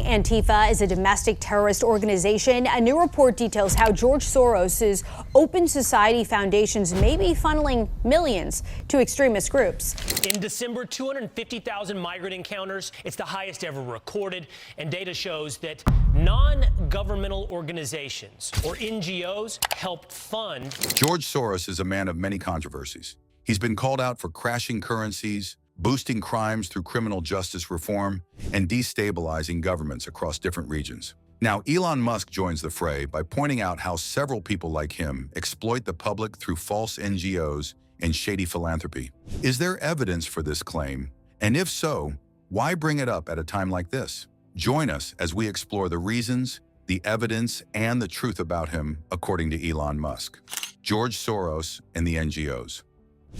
Antifa is a domestic terrorist organization. A new report details how George Soros' Open Society foundations may be funneling millions to extremist groups. In December, 250,000 migrant encounters. It's the highest ever recorded. And data shows that non-governmental organizations, or NGOs, helped fund. George Soros is a man of many controversies. He's been called out for crashing currencies, boosting crimes through criminal justice reform, and destabilizing governments across different regions. Now, Elon Musk joins the fray by pointing out how several people like him exploit the public through false NGOs and shady philanthropy. Is there evidence for this claim? And if so, why bring it up at a time like this? Join us as we explore the reasons, the evidence, and the truth about him, according to Elon Musk. George Soros and the NGOs.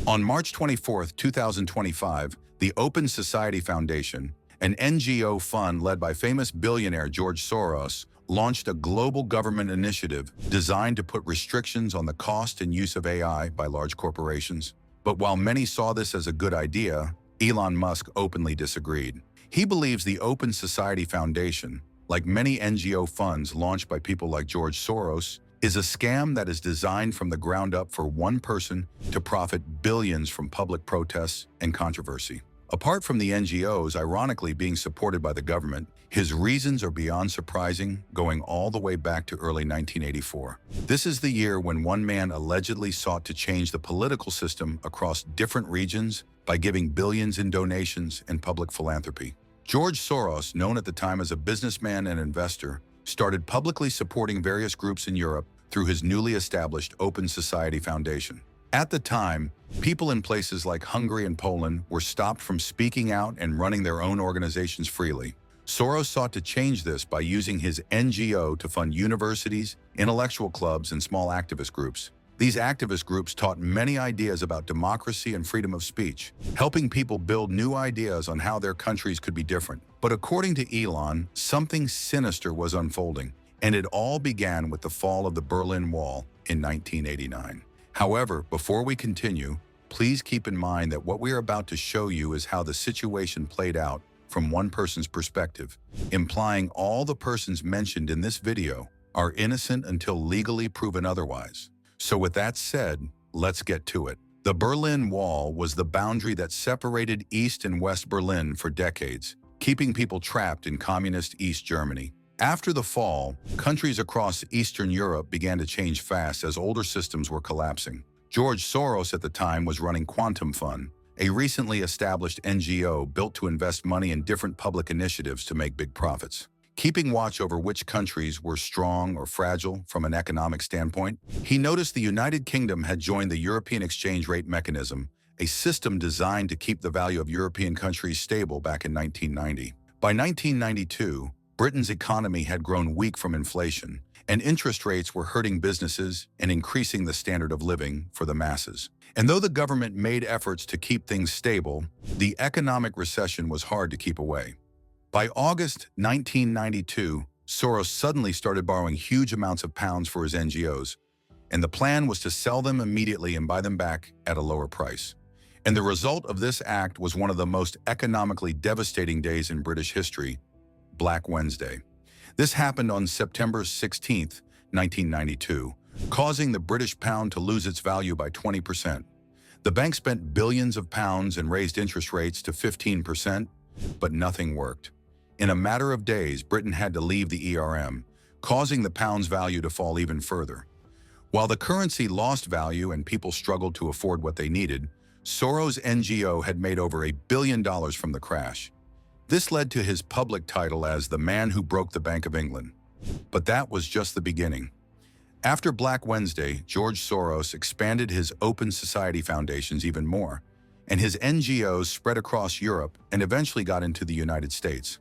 On March 24, 2025, the Open Society Foundation, an NGO fund led by famous billionaire George Soros, launched a global government initiative designed to put restrictions on the cost and use of AI by large corporations. But while many saw this as a good idea, Elon Musk openly disagreed. He believes the Open Society Foundation, like many NGO funds launched by people like George Soros, is a scam that is designed from the ground up for one person to profit billions from public protests and controversy. Apart from the NGOs ironically being supported by the government, his reasons are beyond surprising, going all the way back to early 1984. This is the year when one man allegedly sought to change the political system across different regions by giving billions in donations and public philanthropy. George Soros, known at the time as a businessman and investor, started publicly supporting various groups in Europe through his newly established Open Society Foundation. At the time, people in places like Hungary and Poland were stopped from speaking out and running their own organizations freely. Soros sought to change this by using his NGO to fund universities, intellectual clubs, and small activist groups. These activist groups taught many ideas about democracy and freedom of speech, helping people build new ideas on how their countries could be different. But according to Elon, something sinister was unfolding, and it all began with the fall of the Berlin Wall in 1989. However, before we continue, please keep in mind that what we are about to show you is how the situation played out from one person's perspective, implying all the persons mentioned in this video are innocent until legally proven otherwise. So with that said, let's get to it. The Berlin Wall was the boundary that separated East and West Berlin for decades, keeping people trapped in communist East Germany. After the fall, countries across Eastern Europe began to change fast as older systems were collapsing. George Soros at the time was running Quantum Fund, a recently established NGO built to invest money in different public initiatives to make big profits. Keeping watch over which countries were strong or fragile from an economic standpoint, he noticed the United Kingdom had joined the European exchange rate mechanism, a system designed to keep the value of European countries stable back in 1990. By 1992, Britain's economy had grown weak from inflation, and interest rates were hurting businesses and increasing the standard of living for the masses. And though the government made efforts to keep things stable, the economic recession was hard to keep away. By August 1992, Soros suddenly started borrowing huge amounts of pounds for his NGOs, and the plan was to sell them immediately and buy them back at a lower price. And the result of this act was one of the most economically devastating days in British history, Black Wednesday. This happened on September 16, 1992, causing the British pound to lose its value by 20%. The bank spent billions of pounds and raised interest rates to 15%, but nothing worked. In a matter of days, Britain had to leave the ERM, causing the pound's value to fall even further. While the currency lost value and people struggled to afford what they needed, Soros' NGO had made over $1 billion from the crash. This led to his public title as the man who broke the Bank of England. But that was just the beginning. After Black Wednesday, George Soros expanded his Open Society Foundations even more, and his NGOs spread across Europe and eventually got into the United States.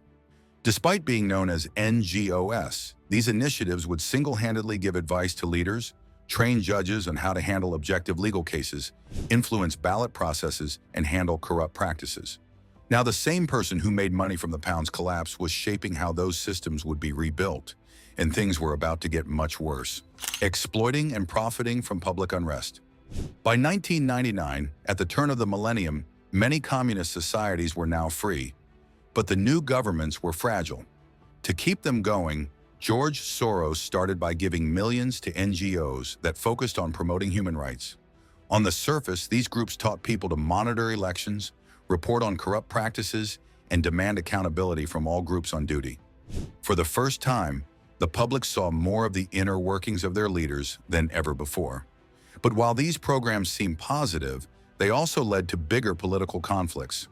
Despite being known as NGOs, these initiatives would single-handedly give advice to leaders, train judges on how to handle objective legal cases, influence ballot processes, and handle corrupt practices. Now, the same person who made money from the pound's collapse was shaping how those systems would be rebuilt, and things were about to get much worse. Exploiting and profiting from public unrest. By 1999, at the turn of the millennium, many communist societies were now free, but the new governments were fragile. To keep them going, George Soros started by giving millions to NGOs that focused on promoting human rights. On the surface, these groups taught people to monitor elections, report on corrupt practices, and demand accountability from all groups on duty. For the first time, the public saw more of the inner workings of their leaders than ever before. But while these programs seemed positive, they also led to bigger political conflicts.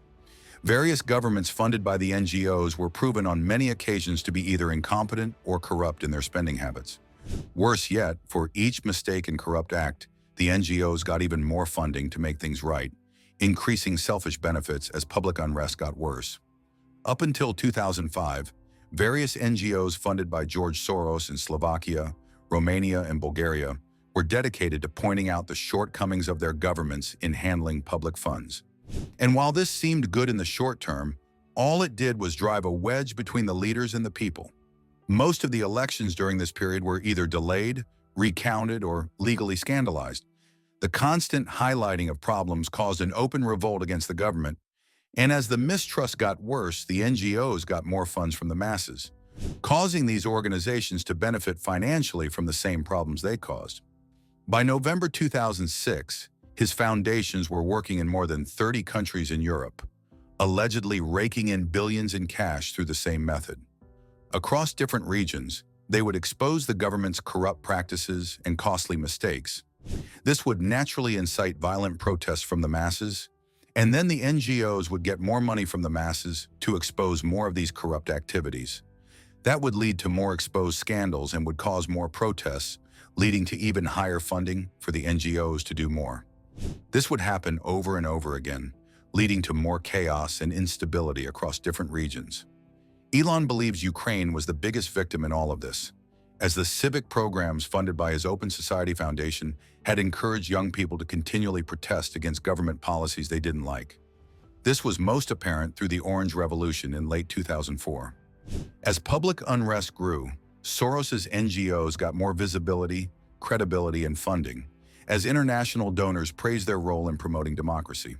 Various governments funded by the NGOs were proven on many occasions to be either incompetent or corrupt in their spending habits. Worse yet, for each mistake and corrupt act, the NGOs got even more funding to make things right, increasing selfish benefits as public unrest got worse. Up until 2005, various NGOs funded by George Soros in Slovakia, Romania, and Bulgaria were dedicated to pointing out the shortcomings of their governments in handling public funds. And while this seemed good in the short term, all it did was drive a wedge between the leaders and the people. Most of the elections during this period were either delayed, recounted, or legally scandalized. The constant highlighting of problems caused an open revolt against the government, and as the mistrust got worse, the NGOs got more funds from the masses, causing these organizations to benefit financially from the same problems they caused. By November 2006, his foundations were working in more than 30 countries in Europe, allegedly raking in billions in cash through the same method. Across different regions, they would expose the government's corrupt practices and costly mistakes. This would naturally incite violent protests from the masses, and then the NGOs would get more money from the masses to expose more of these corrupt activities. That would lead to more exposed scandals and would cause more protests, leading to even higher funding for the NGOs to do more. This would happen over and over again, leading to more chaos and instability across different regions. Elon believes Ukraine was the biggest victim in all of this, as the civic programs funded by his Open Society Foundation had encouraged young people to continually protest against government policies they didn't like. This was most apparent through the Orange Revolution in late 2004. As public unrest grew, Soros's NGOs got more visibility, credibility, and funding, as international donors praised their role in promoting democracy.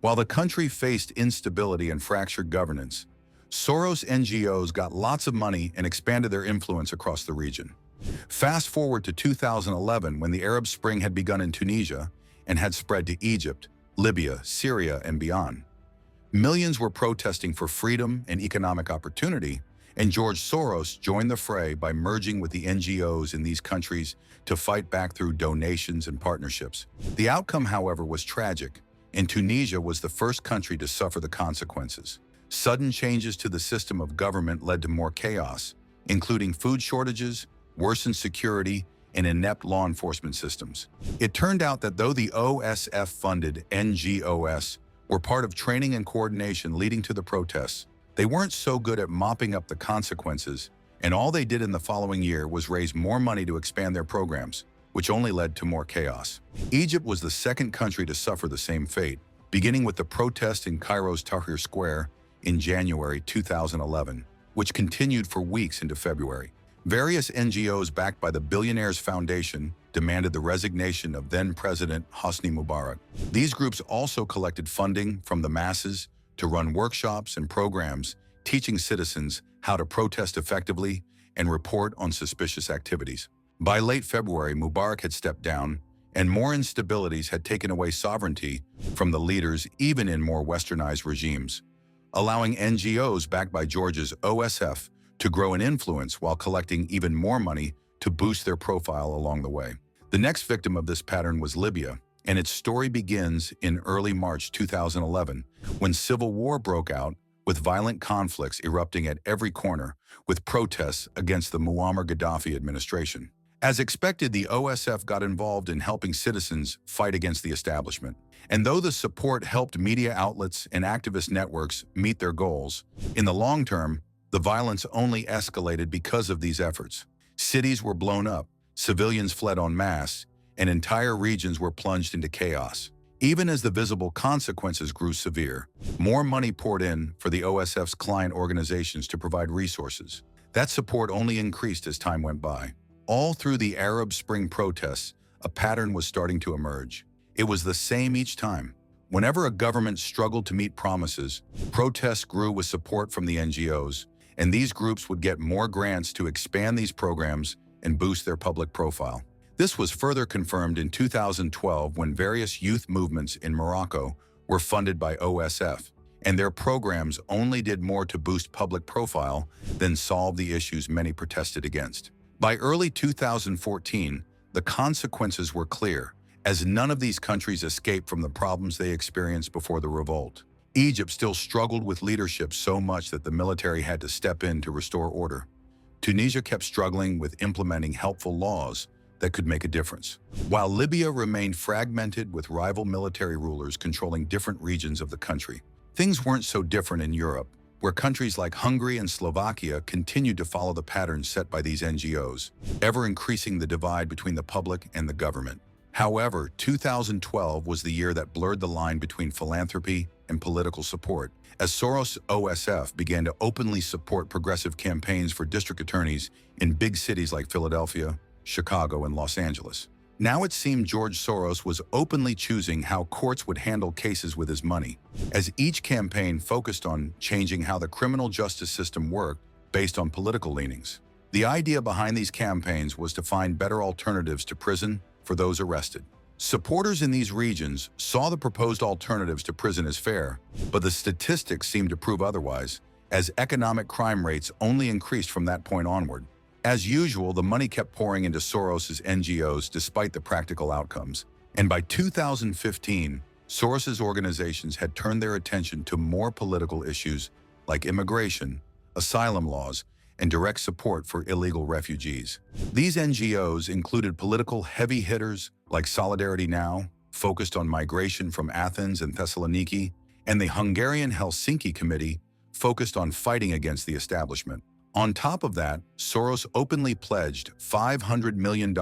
While the country faced instability and fractured governance, Soros NGOs got lots of money and expanded their influence across the region. Fast forward to 2011, when the Arab Spring had begun in Tunisia and had spread to Egypt, Libya, Syria, and beyond. Millions were protesting for freedom and economic opportunity, and George Soros joined the fray by merging with the NGOs in these countries to fight back through donations and partnerships. The outcome, however, was tragic, and Tunisia was the first country to suffer the consequences. Sudden changes to the system of government led to more chaos, including food shortages, worsened security, and inept law enforcement systems. It turned out that though the OSF-funded NGOs were part of training and coordination leading to the protests, they weren't so good at mopping up the consequences, and all they did in the following year was raise more money to expand their programs, which only led to more chaos. Egypt was the second country to suffer the same fate, beginning with the protest in Cairo's Tahrir Square in January 2011, which continued for weeks into February. Various NGOs backed by the Billionaires Foundation demanded the resignation of then-President Hosni Mubarak. These groups also collected funding from the masses to run workshops and programs teaching citizens how to protest effectively and report on suspicious activities. By late February, Mubarak had stepped down, and more instabilities had taken away sovereignty from the leaders even in more westernized regimes, allowing NGOs backed by George's OSF to grow in influence while collecting even more money to boost their profile along the way. The next victim of this pattern was Libya, and its story begins in early March 2011, when civil war broke out, with violent conflicts erupting at every corner, with protests against the Muammar Gaddafi administration. As expected, the OSF got involved in helping citizens fight against the establishment. And though the support helped media outlets and activist networks meet their goals, in the long term, the violence only escalated because of these efforts. Cities were blown up, civilians fled en masse, and entire regions were plunged into chaos. Even as the visible consequences grew severe, more money poured in for the OSF's client organizations to provide resources. That support only increased as time went by. All through the Arab Spring protests, a pattern was starting to emerge. It was the same each time. Whenever a government struggled to meet promises, protests grew with support from the NGOs, and these groups would get more grants to expand these programs and boost their public profile. This was further confirmed in 2012 when various youth movements in Morocco were funded by OSF, and their programs only did more to boost public profile than solve the issues many protested against. By early 2014, the consequences were clear, as none of these countries escaped from the problems they experienced before the revolt. Egypt still struggled with leadership so much that the military had to step in to restore order. Tunisia kept struggling with implementing helpful laws that could make a difference, while Libya remained fragmented with rival military rulers controlling different regions of the country. Things weren't so different in Europe, where countries like Hungary and Slovakia continued to follow the patterns set by these NGOs, ever increasing the divide between the public and the government. However, 2012 was the year that blurred the line between philanthropy and political support, as Soros OSF began to openly support progressive campaigns for district attorneys in big cities like Philadelphia, Chicago, and Los Angeles. Now it seemed George Soros was openly choosing how courts would handle cases with his money, as each campaign focused on changing how the criminal justice system worked based on political leanings. The idea behind these campaigns was to find better alternatives to prison for those arrested. Supporters in these regions saw the proposed alternatives to prison as fair, but the statistics seemed to prove otherwise, as economic crime rates only increased from that point onward. As usual, the money kept pouring into Soros's NGOs despite the practical outcomes. And by 2015, Soros's organizations had turned their attention to more political issues like immigration, asylum laws, and direct support for illegal refugees. These NGOs included political heavy hitters like Solidarity Now, focused on migration from Athens and Thessaloniki, and the Hungarian Helsinki Committee, focused on fighting against the establishment. On top of that, Soros openly pledged $500 million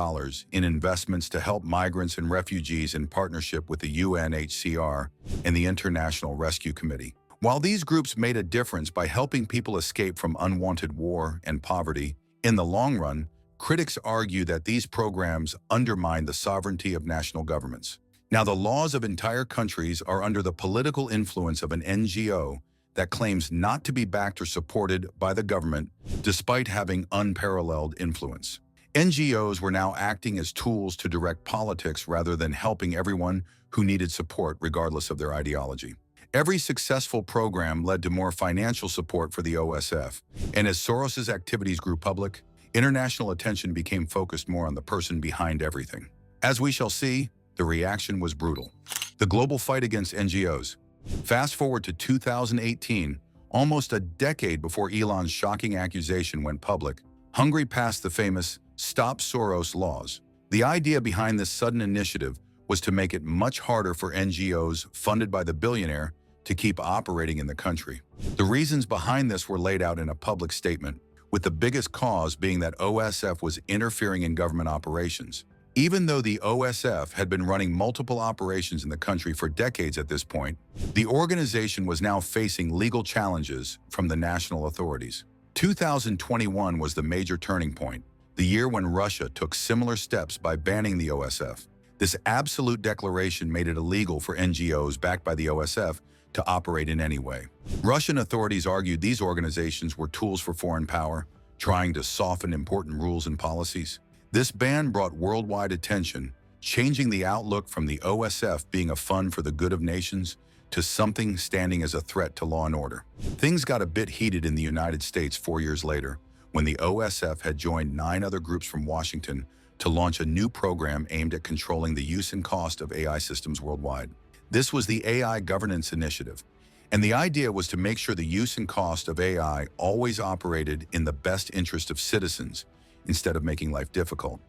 in investments to help migrants and refugees in partnership with the UNHCR and the International Rescue Committee. While these groups made a difference by helping people escape from unwanted war and poverty, in the long run, critics argue that these programs undermine the sovereignty of national governments. Now, the laws of entire countries are under the political influence of an NGO that claims not to be backed or supported by the government, despite having unparalleled influence. NGOs were now acting as tools to direct politics rather than helping everyone who needed support regardless of their ideology. Every successful program led to more financial support for the OSF, and as Soros's activities grew public, international attention became focused more on the person behind everything. As we shall see, the reaction was brutal. The global fight against NGOs. Fast forward to 2018, almost a decade before Elon's shocking accusation went public, Hungary passed the famous Stop Soros laws. The idea behind this sudden initiative was to make it much harder for NGOs funded by the billionaire to keep operating in the country. The reasons behind this were laid out in a public statement, with the biggest cause being that OSF was interfering in government operations. Even though the OSF had been running multiple operations in the country for decades at this point, the organization was now facing legal challenges from the national authorities. 2021 was the major turning point, the year when Russia took similar steps by banning the OSF. This absolute declaration made it illegal for NGOs backed by the OSF to operate in any way. Russian authorities argued these organizations were tools for foreign power, trying to soften important rules and policies. This ban brought worldwide attention, changing the outlook from the OSF being a fund for the good of nations to something standing as a threat to law and order. Things got a bit heated in the United States 4 years later, when the OSF had joined 9 other groups from Washington to launch a new program aimed at controlling the use and cost of AI systems worldwide. This was the AI Governance Initiative, and the idea was to make sure the use and cost of AI always operated in the best interest of citizens, instead of making life difficult.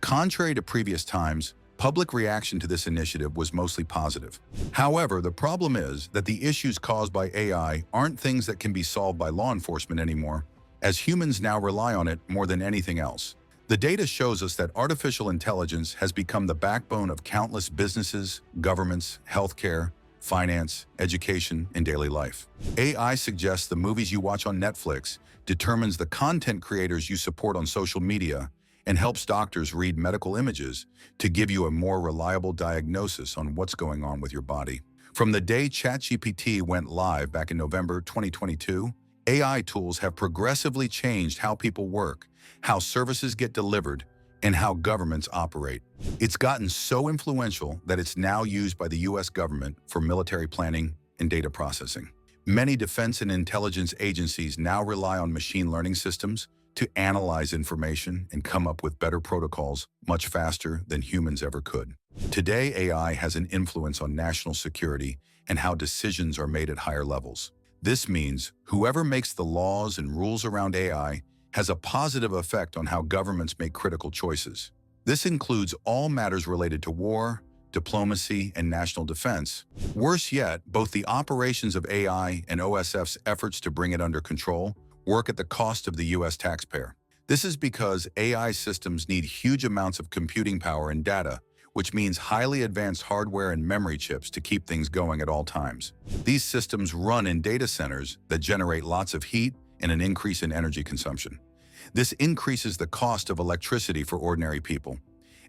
Contrary to previous times, public reaction to this initiative was mostly positive. However, the problem is that the issues caused by AI aren't things that can be solved by law enforcement anymore, as humans now rely on it more than anything else. The data shows us that artificial intelligence has become the backbone of countless businesses, governments, healthcare, finance, education, and daily life. AI suggests the movies you watch on Netflix, determines the content creators you support on social media, and helps doctors read medical images to give you a more reliable diagnosis on what's going on with your body. From the day ChatGPT went live back in November 2022, AI tools have progressively changed how people work, how services get delivered, and how governments operate. It's gotten so influential that it's now used by the US government for military planning and data processing. Many defense and intelligence agencies now rely on machine learning systems to analyze information and come up with better protocols much faster than humans ever could. Today, AI has an influence on national security and how decisions are made at higher levels. This means whoever makes the laws and rules around AI has a positive effect on how governments make critical choices. This includes all matters related to war, diplomacy, and national defense. Worse yet, both the operations of AI and OSF's efforts to bring it under control work at the cost of the US taxpayer. This is because AI systems need huge amounts of computing power and data, which means highly advanced hardware and memory chips to keep things going at all times. These systems run in data centers that generate lots of heat and an increase in energy consumption. This increases the cost of electricity for ordinary people,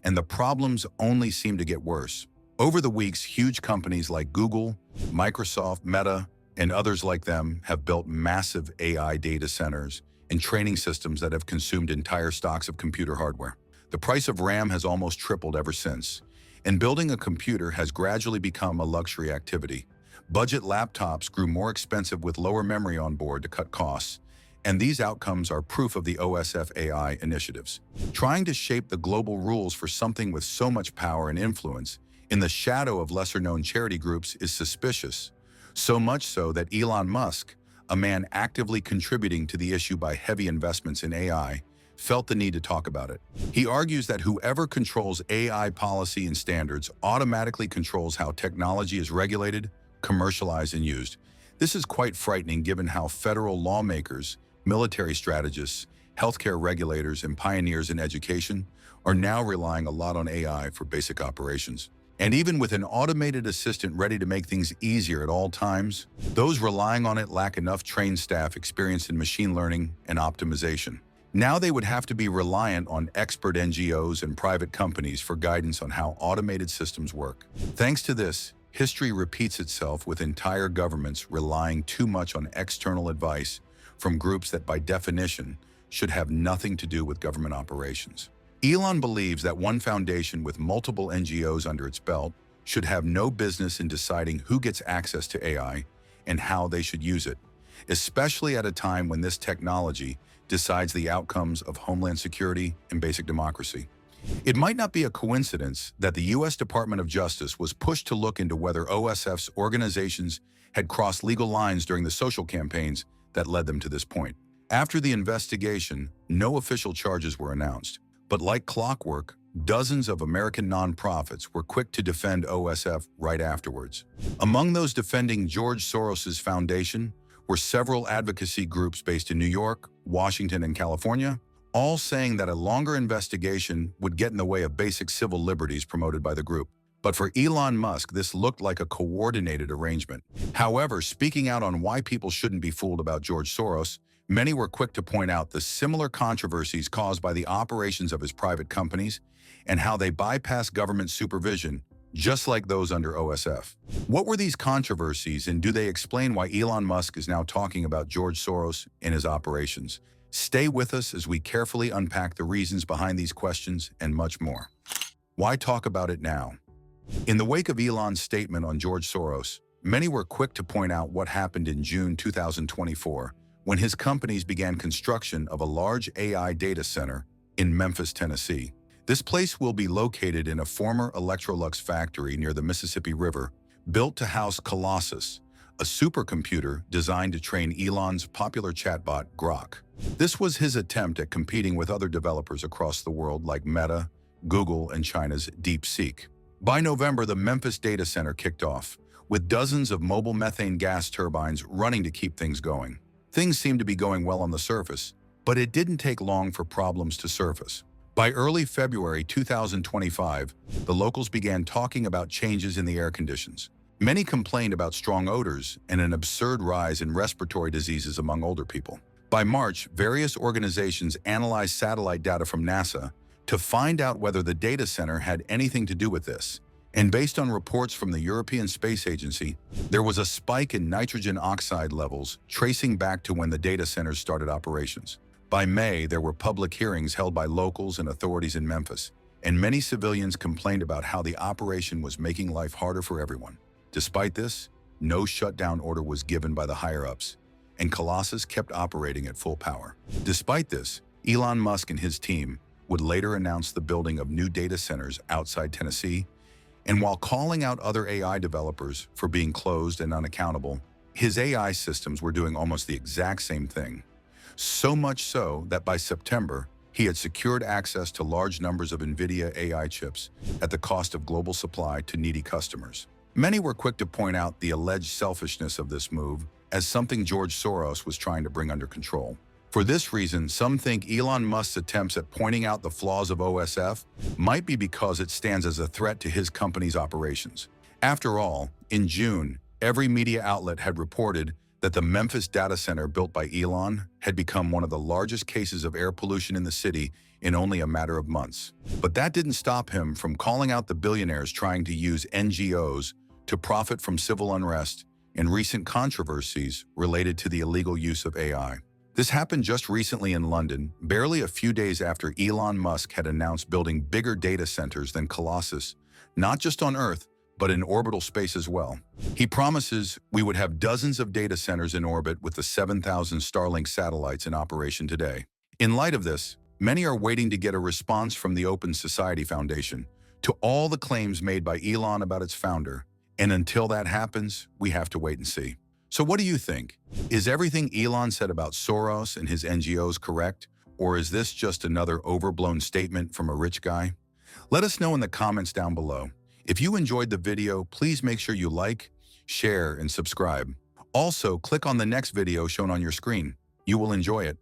and the problems only seem to get worse. Over the weeks, huge companies like Google, Microsoft, Meta, and others like them have built massive AI data centers and training systems that have consumed entire stocks of computer hardware. The price of RAM has almost tripled ever since, and building a computer has gradually become a luxury activity. Budget laptops grew more expensive with lower memory on board to cut costs, and these outcomes are proof of the OSF AI initiatives. Trying to shape the global rules for something with so much power and influence in the shadow of lesser-known charity groups is suspicious, so much so that Elon Musk, a man actively contributing to the issue by heavy investments in AI, felt the need to talk about it. He argues that whoever controls AI policy and standards automatically controls how technology is regulated, commercialized, and used. This is quite frightening given how federal lawmakers, military strategists, healthcare regulators, and pioneers in education are now relying a lot on AI for basic operations. And even with an automated assistant ready to make things easier at all times, those relying on it lack enough trained staff experienced in machine learning and optimization. Now they would have to be reliant on expert NGOs and private companies for guidance on how automated systems work. Thanks to this, history repeats itself with entire governments relying too much on external advice from groups that by definition should have nothing to do with government operations. Elon believes that one foundation with multiple NGOs under its belt should have no business in deciding who gets access to AI and how they should use it, especially at a time when this technology decides the outcomes of homeland security and basic democracy. It might not be a coincidence that the US Department of Justice was pushed to look into whether OSF's organizations had crossed legal lines during the social campaigns that led them to this point. After the investigation, no official charges were announced. But like clockwork, dozens of American nonprofits were quick to defend OSF right afterwards. Among those defending George Soros' foundation were several advocacy groups based in New York, Washington, and California, all saying that a longer investigation would get in the way of basic civil liberties promoted by the group. But for Elon Musk, this looked like a coordinated arrangement. However, speaking out on why people shouldn't be fooled about George Soros, many were quick to point out the similar controversies caused by the operations of his private companies and how they bypass government supervision, just like those under OSF. What were these controversies, and do they explain why Elon Musk is now talking about George Soros and his operations? Stay with us as we carefully unpack the reasons behind these questions and much more. Why talk about it now? In the wake of Elon's statement on George Soros, many were quick to point out what happened in June 2024, when his companies began construction of a large AI data center in Memphis, Tennessee. This place will be located in a former Electrolux factory near the Mississippi River, built to house Colossus, a supercomputer designed to train Elon's popular chatbot, Grok. This was his attempt at competing with other developers across the world like Meta, Google, and China's DeepSeek. By November, the Memphis data center kicked off, with dozens of mobile methane gas turbines running to keep things going. Things seemed to be going well on the surface, but it didn't take long for problems to surface. By early February 2025, the locals began talking about changes in the air conditions. Many complained about strong odors and an absurd rise in respiratory diseases among older people. By March, various organizations analyzed satellite data from NASA to find out whether the data center had anything to do with this, And based on reports from the European Space Agency, there was a spike in nitrogen oxide levels tracing back to when the data centers started operations. By May, there were public hearings held by locals and authorities in Memphis, and many civilians complained about how the operation was making life harder for everyone. Despite this, no shutdown order was given by the higher-ups, and Colossus kept operating at full power. Despite this, Elon Musk and his team would later announce the building of new data centers outside Tennessee, and while calling out other AI developers for being closed and unaccountable, his AI systems were doing almost the exact same thing. So much so that by September, he had secured access to large numbers of NVIDIA AI chips at the cost of global supply to needy customers. Many were quick to point out the alleged selfishness of this move as something George Soros was trying to bring under control. For this reason, some think Elon Musk's attempts at pointing out the flaws of OSF might be because it stands as a threat to his company's operations. After all, in June, every media outlet had reported that the Memphis data center built by Elon had become one of the largest cases of air pollution in the city in only a matter of months. But that didn't stop him from calling out the billionaires trying to use NGOs to profit from civil unrest and recent controversies related to the illegal use of AI. This happened just recently in London, barely a few days after Elon Musk had announced building bigger data centers than Colossus, not just on Earth, but in orbital space as well. He promises we would have dozens of data centers in orbit with the 7,000 Starlink satellites in operation today. In light of this, many are waiting to get a response from the Open Society Foundation to all the claims made by Elon about its founder, and until that happens, we have to wait and see. So what do you think? Is everything Elon said about Soros and his NGOs correct, or is this just another overblown statement from a rich guy? Let us know in the comments down below. If you enjoyed the video, please make sure you like, share, and subscribe. Also, click on the next video shown on your screen. You will enjoy it.